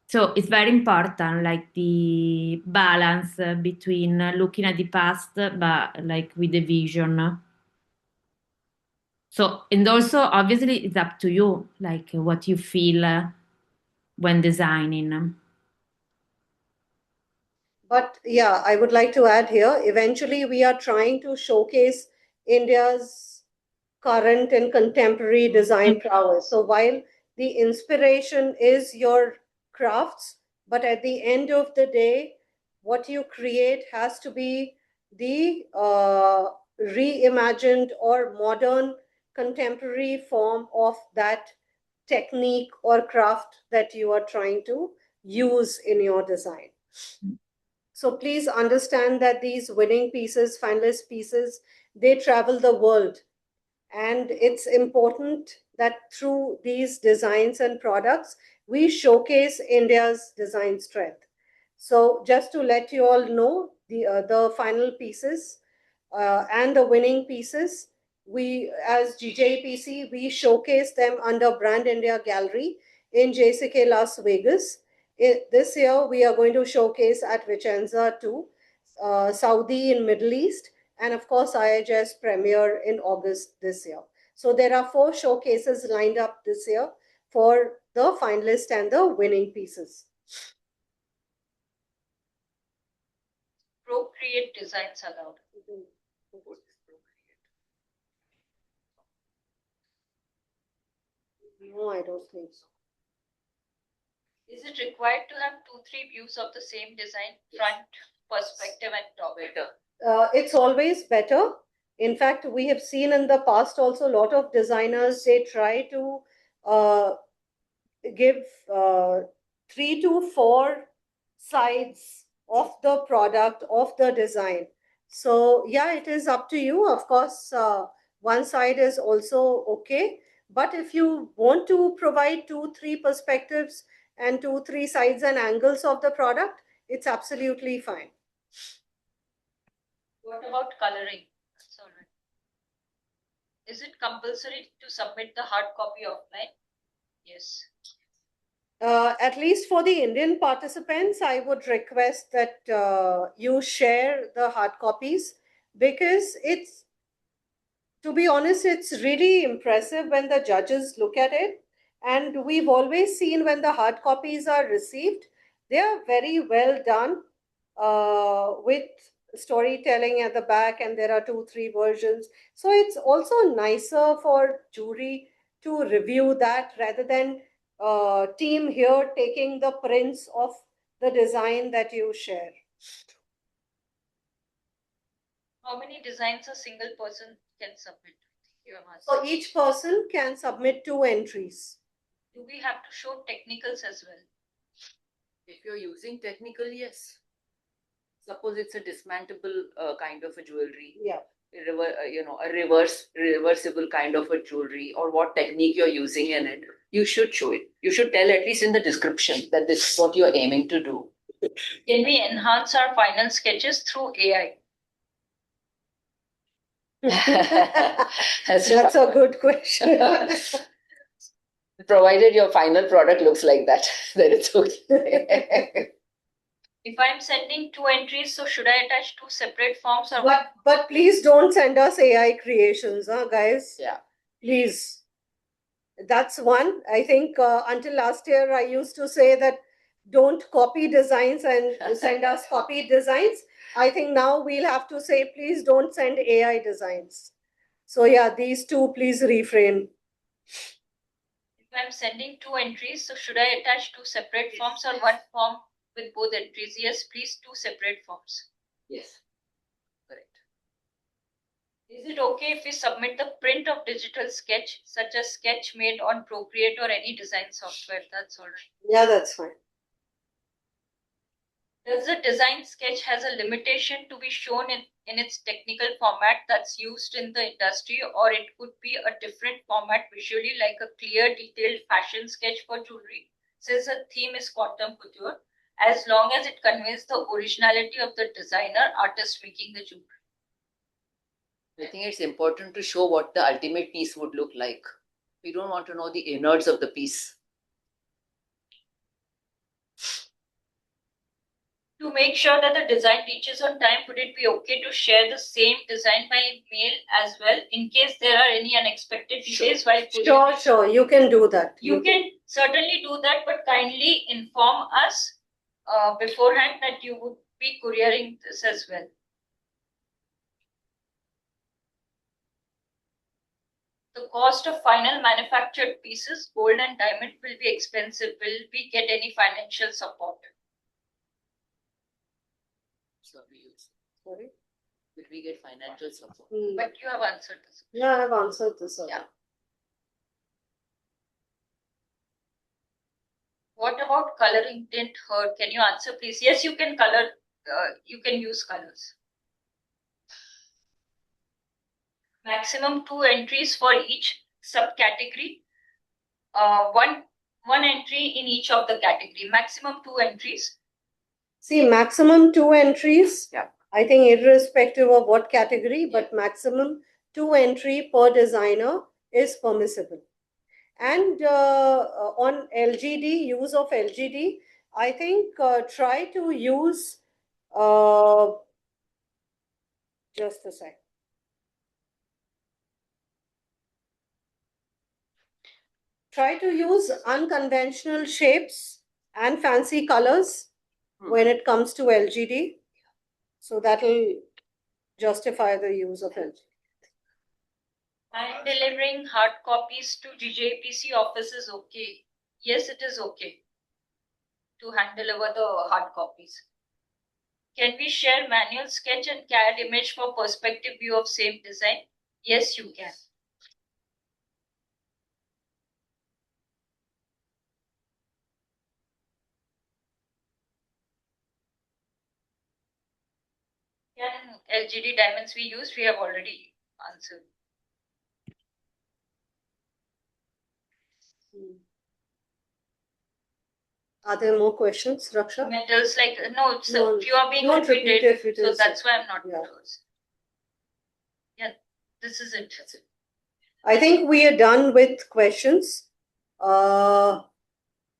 So it's very important, like the balance between looking at the past, but like with the vision. So, and also obviously it's up to you, like what you feel when designing. But yeah, I would like to add here, eventually we are trying to showcase India's current and contemporary design prowess. So while the inspiration is your crafts, but at the end of the day, what you create has to be the reimagined or modern contemporary form of that technique or craft that you are trying to use in your design. So please understand that these winning pieces, finalist pieces, they travel the world. And it's important that through these designs and products, we showcase India's design strength. So just to let you all know, the final pieces and the winning pieces, we as GJEPC, we showcase them under Brand India Gallery in JCK Las Vegas. This year, we are going to showcase at Vicenza too, Saudi in Middle East, and of course IHS premiere in August this year. So there are 4 showcases lined up this year for the finalists and the winning pieces. Procreate designs allowed. No, I don't think so. Is it required to have 2-3 views of the same design, front, perspective, and top? Better. It's always better. In fact, we have seen in the past also a lot of designers, they try to give 3 to 4 sides of the product, of the design. So yeah, it is up to you. Of course, one side is also okay. But if you want to provide 2-3 perspectives, and 2-3 sides and angles of the product, it's absolutely fine. What about coloring? That's all right. Is it compulsory to submit the hard copy offline? Yes. At least for the Indian participants, I would request that you share the hard copies, because it's, to be honest, it's really impressive when the judges look at it. And we've always seen when the hard copies are received, they are very well done with storytelling at the back, and there are 2-3 versions. So it's also nicer for jury to review that rather than team here taking the prints of the design that you share. How many designs a single person can submit? So each person can submit 2 entries. Do we have to show technicals as well? If you're using technical, yes. Suppose it's a dismantleable kind of a jewelry. Yeah. A reversible kind of a jewelry, or what technique you're using in it, you should show it. You should tell at least in the description that this is what you're aiming to do. Can we enhance our final sketches through AI? That's a good question. Provided your final product looks like that, then it's okay. If I'm sending 2 entries, so should I attach 2 separate forms or But please don't send us AI creations, guys. Yeah. Please. That's one. I think until last year, I used to say that don't copy designs and send us copied designs. I think now we'll have to say, please don't send AI designs. So yeah, these 2, please refrain. If I'm sending 2 entries, so should I attach 2 separate forms or one form with both entries? Yes, please, 2 separate forms. Yes. Correct. Is it okay if we submit the print of digital sketch, such as sketch made on Procreate or any design software? That's all right. Yeah, that's fine. Does the design sketch has a limitation to be shown in its technical format that's used in the industry, or it could be a different format visually, like a clear, detailed fashion sketch for jewelry, since the theme is quantum couture, as long as it conveys the originality of the designer, artist making the jewelry? I think it's important to show what the ultimate piece would look like. We don't want to know the innards of the piece. To make sure that the design reaches on time, would it be okay to share the same design by mail as well, in case there are any unexpected delays while couriering? Sure, you can do that. You can certainly do that, but kindly inform us beforehand that you would be couriering this as well. The cost of final manufactured pieces, gold and diamond, will be expensive. Will we get any financial support? Sorry? Will we get financial support? But you have answered this. Yeah, I have answered this. Yeah. What about coloring tint her? Can you answer, please? Yes, you can color. You can use colors. Maximum 2 entries for each subcategory. One entry in each of the category. Maximum 2 entries. See, maximum 2 entries. Yeah. I think irrespective of what category, but maximum 2 entry per designer is permissible. And on LGD, use of LGD, I think try to use, just a sec. Try to use unconventional shapes and fancy colors when it comes to LGD. So that will justify the use of LGD. And delivering hard copies to GJEPC office is okay. Yes, it is okay to hand deliver the hard copies. Can we share manual sketch and CAD image for perspective view of same design? Yes, you can. Can LGD diamonds we use? We have already answered. Are there more questions, Raksha? Metals like no, so No, you are being don't repeat repeated, if it so is- that's why I'm not yeah. close. Yeah, this is it. That's it. I think we are done with questions.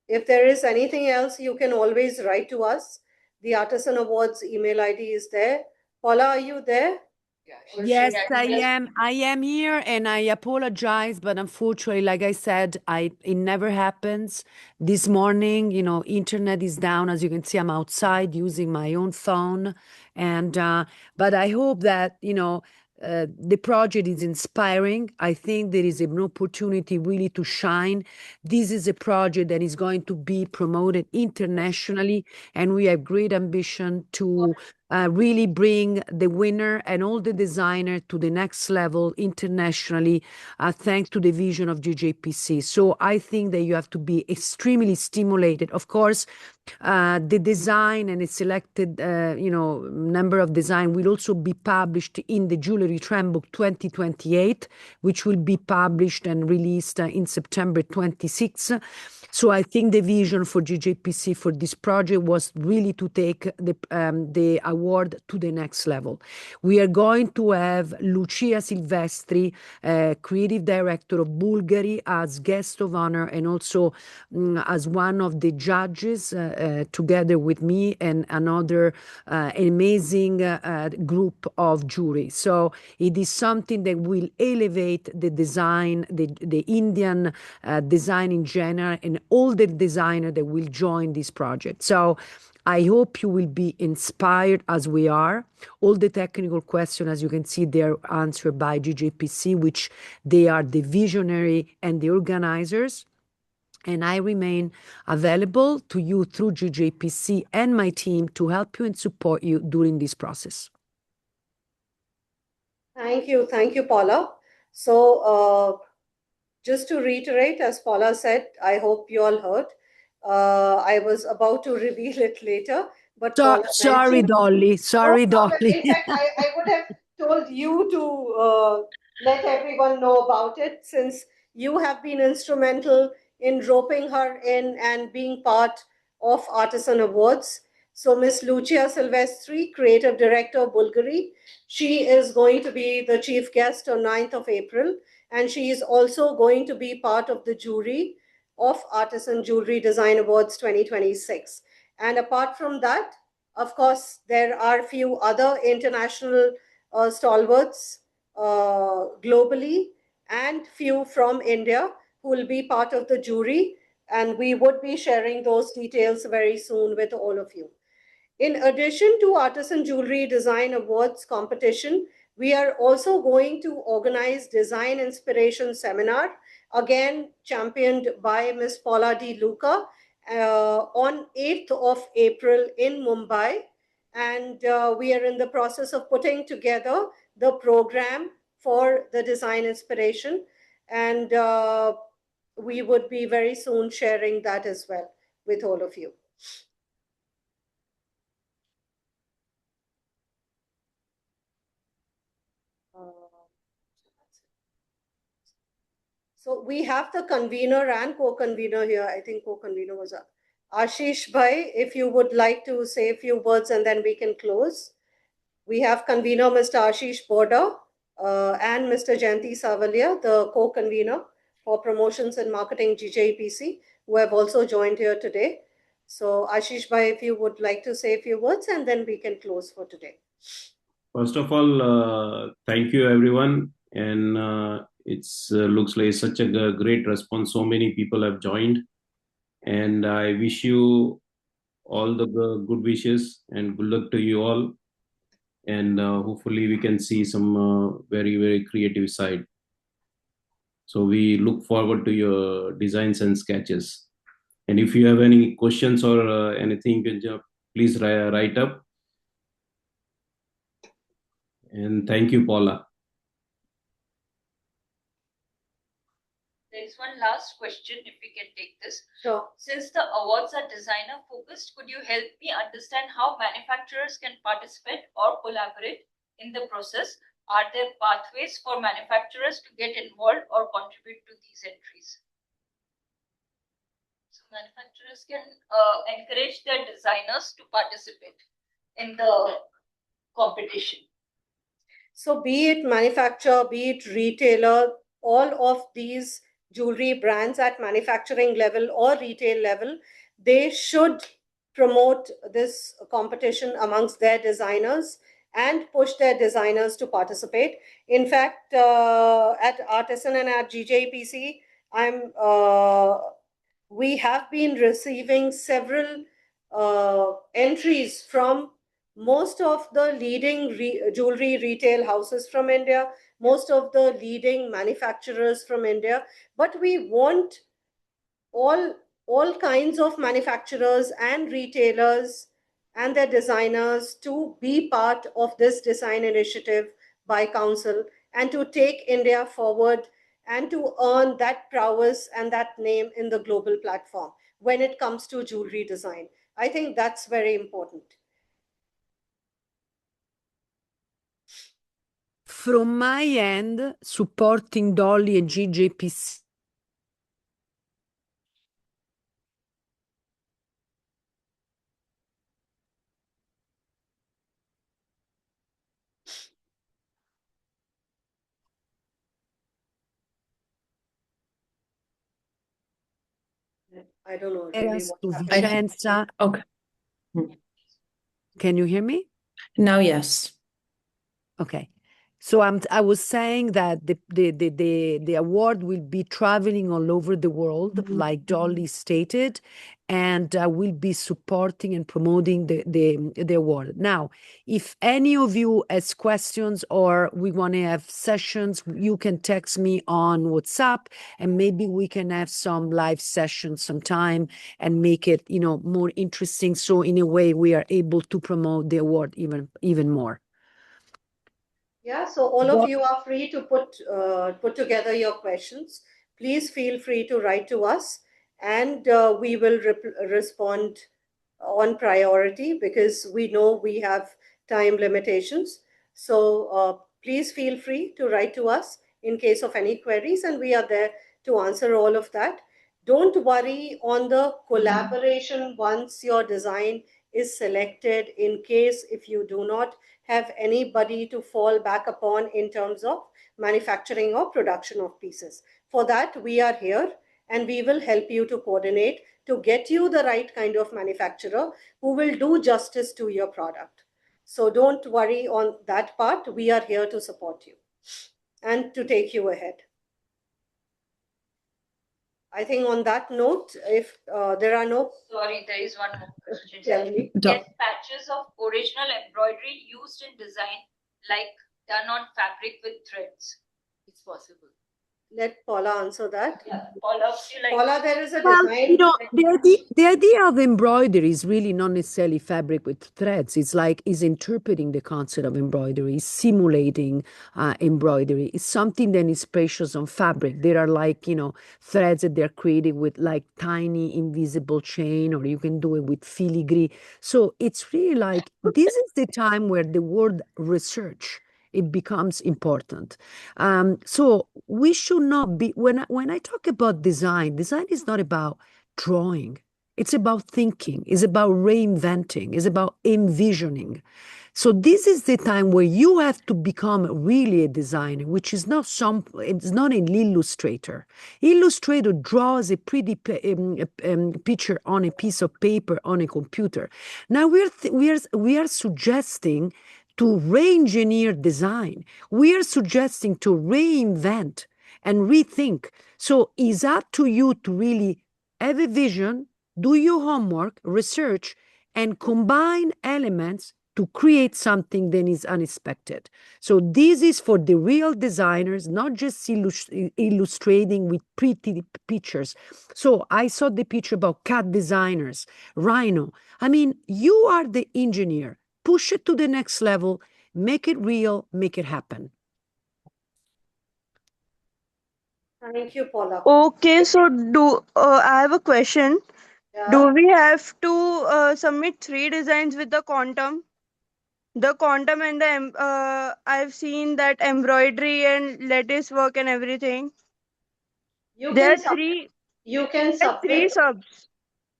If there is anything else, you can always write to us. The Artisan Awards email ID is there. Paula, are you there? Yes, Yeah, I yes. am. I am here, and I apologize, but unfortunately, like I said, it never happens. This morning, internet is down. As you can see, I'm outside using my own phone, and but I hope that the project is inspiring. I think there is an opportunity really to shine. This is a project that is going to be promoted internationally, and we have great ambition to really bring the winner and all the designer to the next level internationally, thanks to the vision of GJEPC. So I think that you have to be extremely stimulated. Of course, the design and a selected, number of design will also be published in the Jewellery Trendbook 2028, which will be published and released in September 26. So I think the vision for GJEPC for this project was really to take the award to the next level. We are going to have Lucia Silvestri, creative director of Bulgari, as guest of honor and also as one of the judges, together with me and another amazing group of jury. So it is something that will elevate the design, the Indian design in general, and all the designers that will join this project. So I hope you will be inspired as we are. All the technical questions, as you can see, they are answered by GJEPC, which they are the visionary and the organizers. And I remain available to you through GJEPC and my team to help you and support you during this process. Thank you, Paula. So just to reiterate, as Paula said, I hope you all heard. I was about to reveal it later, but Paula Sorry, mentioned- Dolly. Sorry, No problem. Dolly. In fact, I would have told you to let everyone know about it, since you have been instrumental in roping her in and being part of Artisan Awards. So Miss Lucia Silvestri, Creative Director of Bulgari, she is going to be the chief guest on 9th of April, and she is also going to be part of the jury of Artisan Jewelry Design Awards 2026. And apart from that, of course, there are a few other international stalwarts globally and few from India who will be part of the jury. And we would be sharing those details very soon with all of you. In addition to Artisan Jewelry Design Awards competition, we are also going to organize Design Inspiration Seminar, again championed by Ms. Paola D. Luca, on 8th of April in Mumbai. And we are in the process of putting together the program for the Design Inspiration. And we would be very soon sharing that as well with all of you. So we have the convener and co-convener here. I think co-convener was Ashish Bhai. If you would like to say a few words and then we can close. We have convener Mr. Ashish Boda and Mr. Jayanti Savalia, the co-convener for promotions and marketing GJEPC, who have also joined here today. So Ashish Bhai, if you would like to say a few words and then we can close for today. First of all, thank you everyone, and it's looks like such a great response. So many people have joined, and I wish you all the good wishes and good luck to you all. And hopefully we can see some very creative side. So we look forward to your designs and sketches. And if you have any questions or anything, please write up. And thank you, Paula. There's one last question, if we can take this. Sure. Since the awards are designer focused, could you help me understand how manufacturers can participate or collaborate in the process? Are there pathways for manufacturers to get involved or contribute to these entries? So manufacturers can encourage their designers to participate in the competition? So be it manufacturer, be it retailer, all of these jewelry brands at manufacturing level or retail level, they should promote this competition amongst their designers and push their designers to participate. In fact, at Artisan and at GJEPC, we have been receiving several entries from most of the leading jewelry retail houses from India, most of the leading manufacturers from India, but we want all kinds of manufacturers and retailers and their designers to be part of this design initiative by council and to take India forward and to earn that prowess and that name in the global platform when it comes to jewelry design. I think that's very important. From my end, supporting Dolly and GJEPC. I don't know Era really what happened. sufficienza. Okay. Can you hear me? Now, yes. Okay. So I was saying that the award will be traveling all over the world, like Dolly stated, and will be supporting and promoting the award. Now, if any of you has questions or we want to have sessions, you can text me on WhatsApp, and maybe we can have some live sessions sometime and make it, more interesting. So in a way, we are able to promote the award even more. Yeah, so all of you are free to put together your questions. Please feel free to write to us, and we will respond on priority because we know we have time limitations. So please feel free to write to us in case of any queries, and we are there to answer all of that. Don't worry on the collaboration once your design is selected, in case if you do not have anybody to fall back upon in terms of manufacturing or production of pieces. For that, we are here and we will help you to coordinate to get you the right kind of manufacturer who will do justice to your product. So don't worry on that part. We are here to support you and to take you ahead. I think on that note, if there are no... Sorry, there is one more question. Tell me. Yes, patches of original embroidery used in design, like done on fabric with threads. It's possible. Let Paula answer that. Yeah, Paula, would you like Paula, there is a Well, design. the idea of embroidery is really not necessarily fabric with threads. It's like is interpreting the concept of embroidery, simulating embroidery. It's something that is precious on fabric. There are like, threads that they're created with like tiny invisible chain, or you can do it with filigree. So it's really like, this is the time where the word research, it becomes important. So we should not be, when I talk about design is not about drawing. It's about thinking, it's about reinventing, it's about envisioning. So this is the time where you have to become really a designer, which is not it's not an illustrator. Illustrator draws a pretty picture on a piece of paper on a computer. Now we are suggesting to re-engineer design. We are suggesting to reinvent and rethink. So it's up to you to really have a vision, do your homework, research, and combine elements to create something that is unexpected. So this is for the real designers, not just illustrating with pretty pictures. So I saw the picture about cat designers, rhino. I mean, you are the engineer. Push it to the next level, make it real, make it happen. Thank you, Paula. Okay, so I have a question. Yeah. Do we have to submit 3 designs with the quantum? The quantum and the I've seen that embroidery and lattice work and everything. You There can are three. You can There are 3 submit. subs.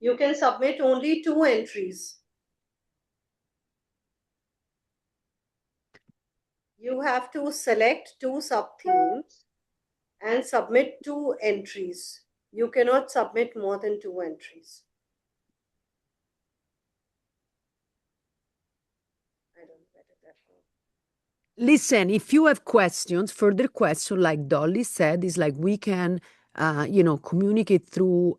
You can submit only 2 entries. You have to select 2 sub-themes and submit 2 entries. You cannot submit more than 2 entries. I don't know where did that go. Listen, if you have questions, further questions, like Dolly said, is like we can, communicate through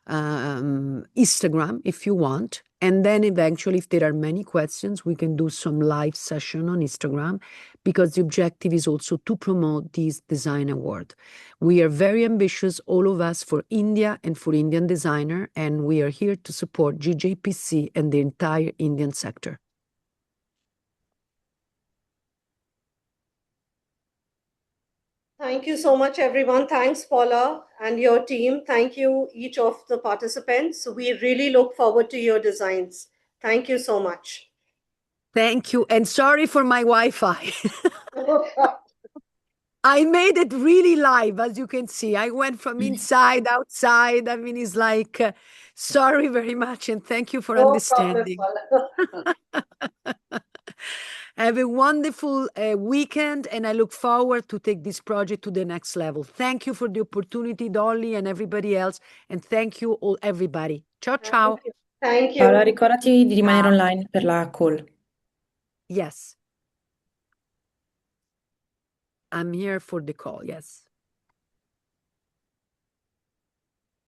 Instagram if you want. And then eventually, if there are many questions, we can do some live session on Instagram, because the objective is also to promote this design award. We are very ambitious, all of us, for India and for Indian designer, and we are here to support GJEPC and the entire Indian sector. Thank you so much, everyone. Thanks, Paula and your team. Thank you, each of the participants. We really look forward to your designs. Thank you so much. Thank you. And sorry for my Wi-Fi. I made it really live, as you can see. I went from inside, outside. I mean, it's like, sorry very much. And thank you for understanding. Have a wonderful weekend. And I look forward to take this project to the next level. Thank you for the opportunity, Dolly, and everybody else. And thank you all, everybody. Ciao, ciao. Thank you. Paola, ricordati di rimanere online per la call. Yes. I'm here for the call, yes.